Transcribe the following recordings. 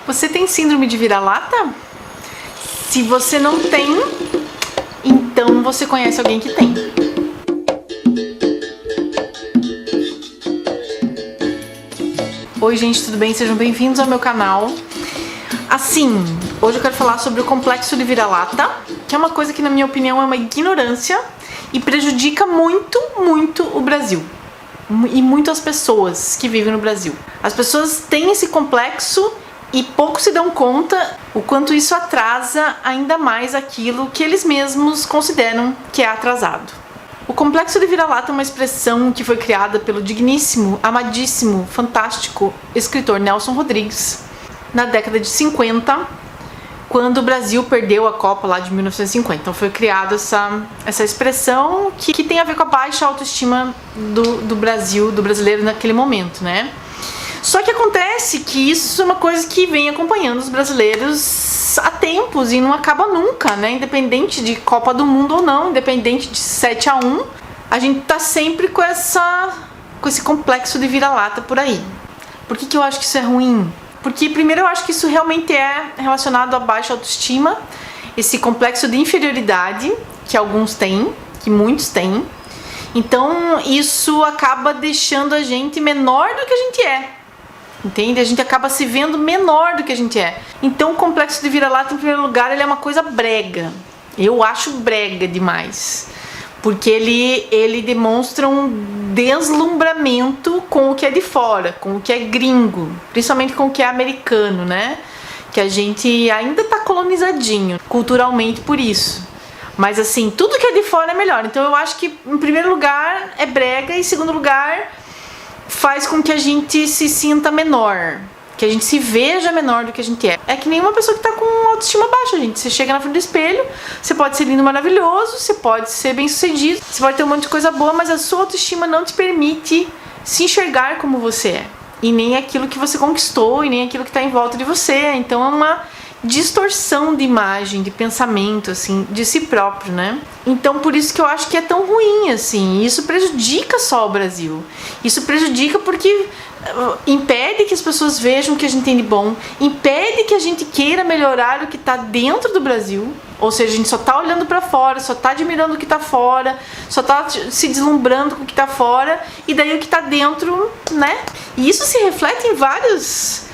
Você tem síndrome de vira-lata? Se você não tem, então você conhece alguém que tem. Oi gente, tudo bem? Sejam bem-vindos ao meu canal. Assim, hoje eu quero falar sobre o complexo de vira-lata, que é uma coisa que na minha opinião é uma ignorância e prejudica muito o Brasil. E muitas pessoas que vivem no Brasil. As pessoas têm esse complexo e pouco se dão conta o quanto isso atrasa ainda mais aquilo que eles mesmos consideram que é atrasado. O complexo de vira-lata é uma expressão que foi criada pelo digníssimo, amadíssimo, fantástico escritor Nelson Rodrigues na década de 50, quando o Brasil perdeu a Copa lá de 1950. Então foi criada essa expressão que tem a ver com a baixa autoestima do Brasil, do brasileiro naquele momento, né? Só que acontece que isso é uma coisa que vem acompanhando os brasileiros há tempos e não acaba nunca, né? Independente de Copa do Mundo ou não, independente de 7-1, a gente tá sempre com esse complexo de vira-lata por aí. Por que eu acho que isso é ruim? Porque primeiro eu acho que isso realmente é relacionado à baixa autoestima, esse complexo de inferioridade que alguns têm, que muitos têm. Então isso acaba deixando a gente menor do que a gente é. Entende? A gente acaba se vendo menor do que a gente é. Então o complexo de vira-lata, em primeiro lugar, ele é uma coisa brega. Eu acho brega demais. Porque ele demonstra um deslumbramento com o que é de fora, com o que é gringo, principalmente com o que é americano, né? Que a gente ainda tá colonizadinho culturalmente por isso. Mas assim, tudo que é de fora é melhor. Então eu acho que, em primeiro lugar, é brega, e em segundo lugar, faz com que a gente se sinta menor, que a gente se veja menor do que a gente é. É que nem uma pessoa que tá com autoestima baixa, gente. Você chega na frente do espelho, você pode ser lindo, maravilhoso, você pode ser bem sucedido, você pode ter um monte de coisa boa, mas a sua autoestima não te permite se enxergar como você é. E nem aquilo que você conquistou, e nem aquilo que tá em volta de você. Então é uma distorção de imagem, de pensamento, assim, de si próprio, né? Então por isso que eu acho que é tão ruim, assim. Isso prejudica só o Brasil. Isso prejudica porque impede que as pessoas vejam o que a gente tem de bom, impede que a gente queira melhorar o que está dentro do Brasil, ou seja, a gente só está olhando para fora, só está admirando o que está fora, só está se deslumbrando com o que está fora, e daí o que está dentro, né? E isso se reflete em vários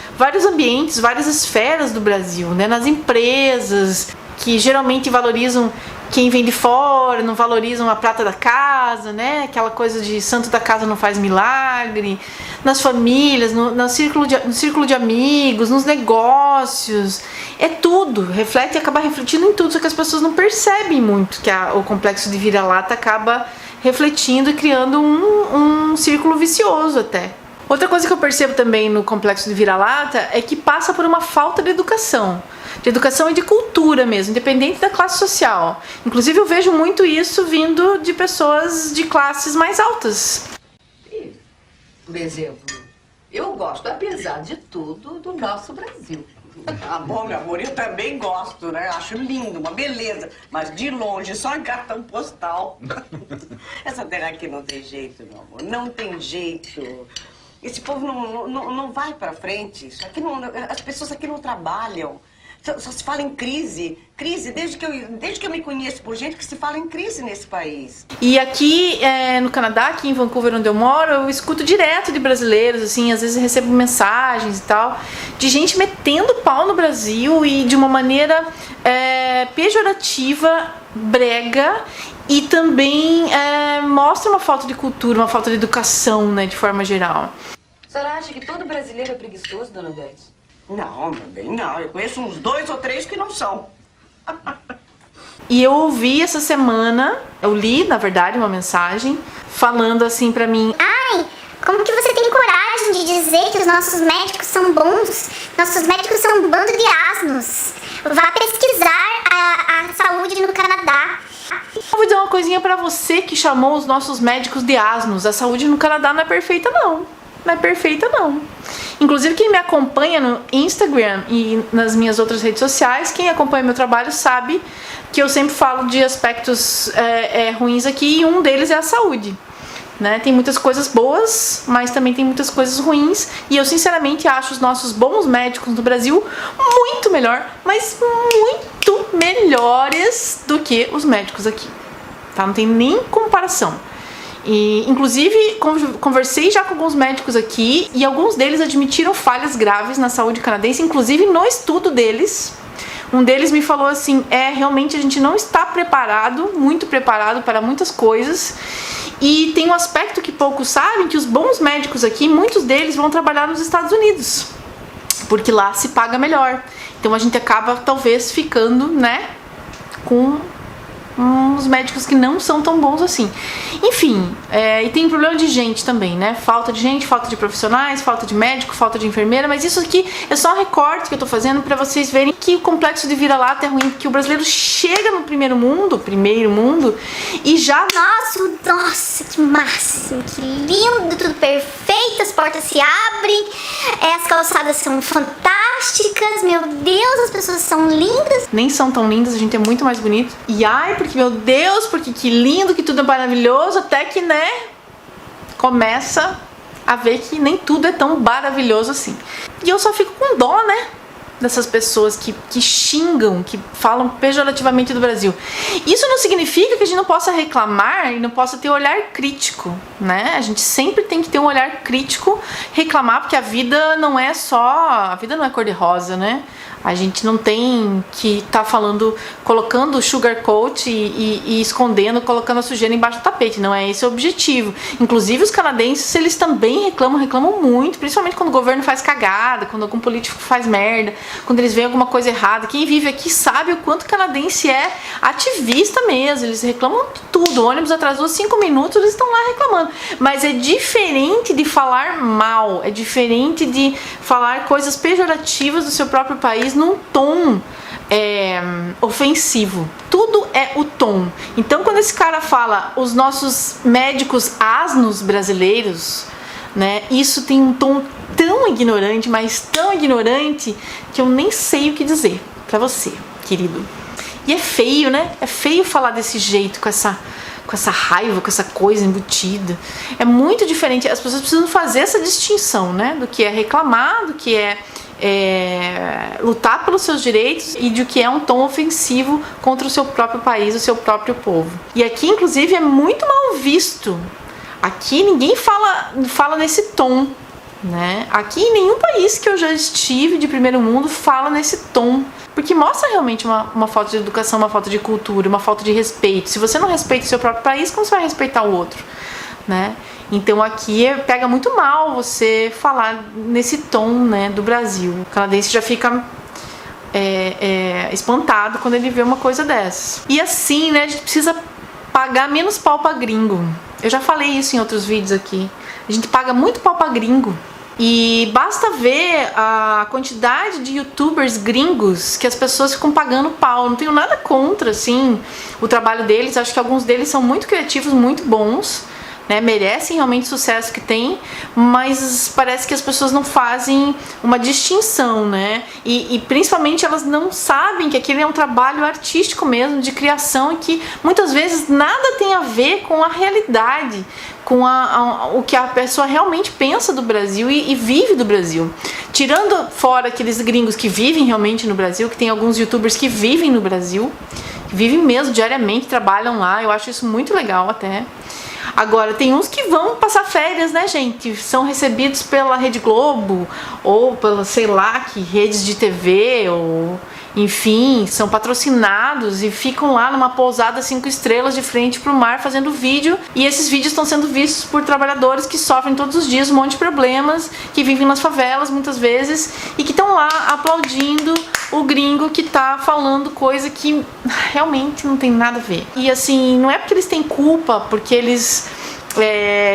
ambientes, várias esferas do Brasil, né? Nas empresas, que geralmente valorizam quem vem de fora, não valorizam a prata da casa, né? Aquela coisa de santo da casa não faz milagre. Nas famílias, no círculo de amigos, nos negócios. É tudo, reflete e acaba refletindo em tudo, só que as pessoas não percebem muito que o complexo de vira-lata acaba refletindo e criando um círculo vicioso até. Outra coisa que eu percebo também no complexo de vira-lata é que passa por uma falta de educação e de cultura mesmo, independente da classe social. Inclusive eu vejo muito isso vindo de pessoas de classes mais altas. Por exemplo, eu gosto, apesar de tudo, do nosso Brasil. Ah, bom, meu amor, eu também gosto, né? Acho lindo, uma beleza. Mas de longe, só em cartão postal. Essa terra aqui não tem jeito, meu amor. Não tem jeito. Esse povo não vai pra frente. Isso aqui não, as pessoas aqui não trabalham. Só se fala em crise. Crise, desde que eu me conheço por gente que se fala em crise nesse país. E aqui no Canadá, aqui em Vancouver, onde eu moro, eu escuto direto de brasileiros, assim, às vezes eu recebo mensagens e tal, de gente metendo pau no Brasil e de uma maneira pejorativa, brega, e também mostra uma falta de cultura, uma falta de educação, né, de forma geral. A senhora acha que todo brasileiro é preguiçoso, dona Odete? Não, meu bem, não. Eu conheço uns 2 ou 3 que não são. E eu ouvi essa semana, eu li, na verdade, uma mensagem falando assim pra mim: ai, como que você tem coragem de dizer que os nossos médicos são bons? Nossos médicos são um bando de asnos. Vá pesquisar a saúde no Canadá. Eu vou dizer uma coisinha pra você que chamou os nossos médicos de asnos. A saúde no Canadá não é perfeita, não. Não é perfeita, não. Inclusive, quem me acompanha no Instagram e nas minhas outras redes sociais, quem acompanha meu trabalho sabe que eu sempre falo de aspectos ruins aqui, e um deles é a saúde. né? Tem muitas coisas boas, mas também tem muitas coisas ruins. E eu sinceramente acho os nossos bons médicos no Brasil muito melhor, mas muito melhores do que os médicos aqui, tá? Não tem nem comparação. E, inclusive, conversei já com alguns médicos aqui e alguns deles admitiram falhas graves na saúde canadense, inclusive no estudo deles. Um deles me falou assim, realmente a gente não está muito preparado para muitas coisas. E tem um aspecto que poucos sabem, que os bons médicos aqui, muitos deles vão trabalhar nos Estados Unidos, porque lá se paga melhor. Então a gente acaba talvez ficando, né, com uns médicos que não são tão bons assim. Enfim, e tem problema de gente também, né? Falta de gente, falta de profissionais, falta de médico, falta de enfermeira, mas isso aqui é só um recorte que eu tô fazendo pra vocês verem que o complexo de vira-lata é ruim, que o brasileiro chega no primeiro mundo, e já... Nossa, que máximo, que lindo, tudo perfeito, as portas se abrem, as calçadas são fantásticas, meu Deus, as pessoas são lindas. Nem são tão lindas, a gente é muito mais bonito. E ai, porque meu Deus, porque que lindo, que tudo é maravilhoso, até que, né, começa a ver que nem tudo é tão maravilhoso assim. E eu só fico com dó, né, dessas pessoas que xingam, que falam pejorativamente do Brasil. Isso não significa que a gente não possa reclamar e não possa ter olhar crítico, né? A gente sempre tem que ter um olhar crítico, reclamar, porque a vida não é cor-de-rosa, né? A gente não tem que estar colocando sugarcoat e escondendo, colocando a sujeira embaixo do tapete. Não é esse o objetivo. Inclusive os canadenses, eles também reclamam muito, principalmente quando o governo faz cagada, quando algum político faz merda, quando eles veem alguma coisa errada. Quem vive aqui sabe o quanto o canadense é ativista mesmo. Eles reclamam tudo. O ônibus atrasou 5 minutos, eles estão lá reclamando. Mas é diferente de falar mal, é diferente de falar coisas pejorativas do seu próprio país num tom ofensivo. Tudo é o tom. Então, quando esse cara fala os nossos médicos asnos brasileiros, né, isso tem um tom tão ignorante, mas tão ignorante, que eu nem sei o que dizer pra você, querido. E é feio, né? É feio falar desse jeito, com essa raiva, com essa coisa embutida. É muito diferente. As pessoas precisam fazer essa distinção, né, do que é reclamar, do que é lutar pelos seus direitos e de que é um tom ofensivo contra o seu próprio país, o seu próprio povo. E aqui, inclusive, é muito mal visto. Aqui ninguém fala nesse tom, né? Aqui em nenhum país que eu já estive de primeiro mundo fala nesse tom, porque mostra realmente uma falta de educação, uma falta de cultura, uma falta de respeito. Se você não respeita o seu próprio país, como você vai respeitar o outro, né? Então aqui pega muito mal você falar nesse tom, né, do Brasil. O canadense já fica espantado quando ele vê uma coisa dessas. E assim, né, a gente precisa pagar menos pau pra gringo. Eu já falei isso em outros vídeos aqui. A gente paga muito pau pra gringo. E basta ver a quantidade de youtubers gringos que as pessoas ficam pagando pau. Não tenho nada contra, assim, o trabalho deles. Acho que alguns deles são muito criativos, muito bons, né, merecem realmente o sucesso que tem, mas parece que as pessoas não fazem uma distinção, né, e principalmente elas não sabem que aquele é um trabalho artístico mesmo, de criação, e que muitas vezes nada tem a ver com a realidade, com o que a pessoa realmente pensa do Brasil e vive do Brasil. Tirando fora aqueles gringos que vivem realmente no Brasil, que tem alguns youtubers que vivem no Brasil, que vivem mesmo diariamente, trabalham lá, eu acho isso muito legal até. Agora, tem uns que vão passar férias, né, gente? São recebidos pela Rede Globo, ou pela, sei lá, que redes de TV, ou enfim, são patrocinados e ficam lá numa pousada 5 estrelas de frente pro mar fazendo vídeo. E esses vídeos estão sendo vistos por trabalhadores que sofrem todos os dias um monte de problemas, que vivem nas favelas muitas vezes, e que estão lá aplaudindo o gringo que tá falando coisa que realmente não tem nada a ver. E assim, não é porque eles têm culpa, porque eles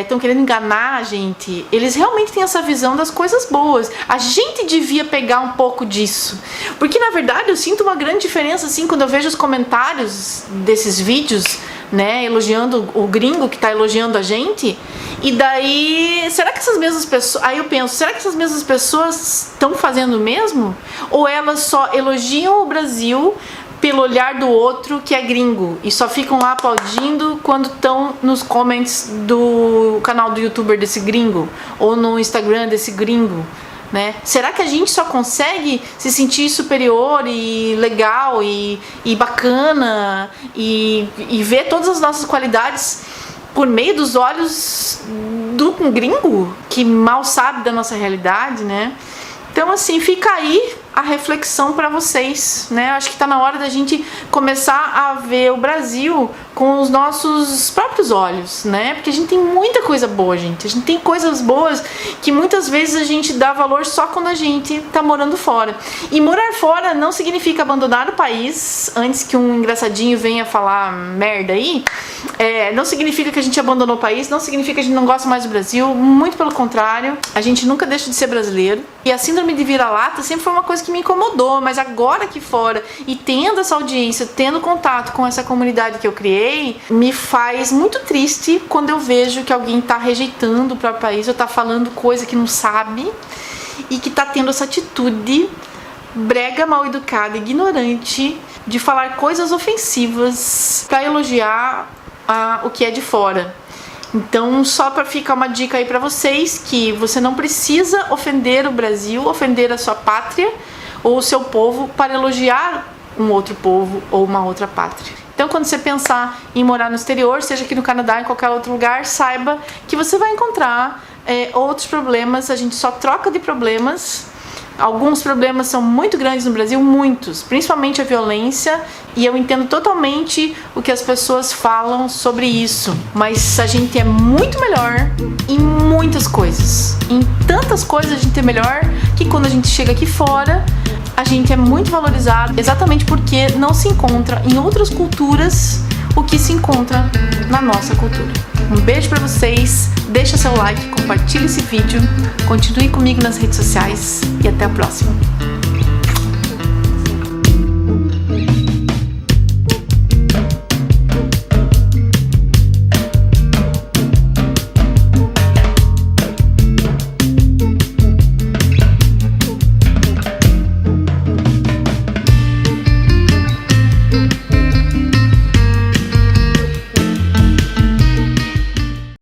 estão querendo enganar a gente. Eles realmente têm essa visão das coisas boas. A gente devia pegar um pouco disso, porque na verdade eu sinto uma grande diferença assim quando eu vejo os comentários desses vídeos, né, elogiando o gringo que tá elogiando a gente. E daí, será que essas mesmas pessoas, aí eu penso, será que essas mesmas pessoas estão fazendo o mesmo? Ou elas só elogiam o Brasil pelo olhar do outro que é gringo e só ficam lá aplaudindo quando estão nos comments do canal do youtuber desse gringo ou no Instagram desse gringo, né? Será que a gente só consegue se sentir superior e legal e bacana e ver todas as nossas qualidades por meio dos olhos do gringo que mal sabe da nossa realidade, né? Então, assim, fica aí a reflexão para vocês, né? Acho que tá na hora da gente começar a ver o Brasil com os nossos próprios olhos, né? Porque a gente tem muita coisa boa, gente. A gente tem coisas boas que muitas vezes a gente dá valor só quando a gente tá morando fora. E morar fora não significa abandonar o país antes que um engraçadinho venha falar merda aí. Não significa que a gente abandonou o país, não significa que a gente não gosta mais do Brasil. Muito pelo contrário, a gente nunca deixa de ser brasileiro. E a síndrome de vira-lata sempre foi uma coisa que me incomodou, mas agora aqui fora e tendo essa audiência, tendo contato com essa comunidade que eu criei, me faz muito triste quando eu vejo que alguém tá rejeitando o próprio país ou tá falando coisa que não sabe e que tá tendo essa atitude brega, mal educada, ignorante de falar coisas ofensivas pra elogiar o que é de fora. Então, só para ficar uma dica aí para vocês, que você não precisa ofender o Brasil, ofender a sua pátria ou o seu povo para elogiar um outro povo ou uma outra pátria. Então, quando você pensar em morar no exterior, seja aqui no Canadá, em qualquer outro lugar, saiba que você vai encontrar outros problemas. A gente só troca de problemas. Alguns problemas são muito grandes no Brasil, muitos, principalmente a violência, e eu entendo totalmente o que as pessoas falam sobre isso, mas a gente é muito melhor em muitas coisas. Em tantas coisas a gente é melhor que quando a gente chega aqui fora, a gente é muito valorizado, exatamente porque não se encontra em outras culturas o que se encontra na nossa cultura. Um beijo pra vocês, deixa seu like, compartilhe esse vídeo, continue comigo nas redes sociais e até a próxima.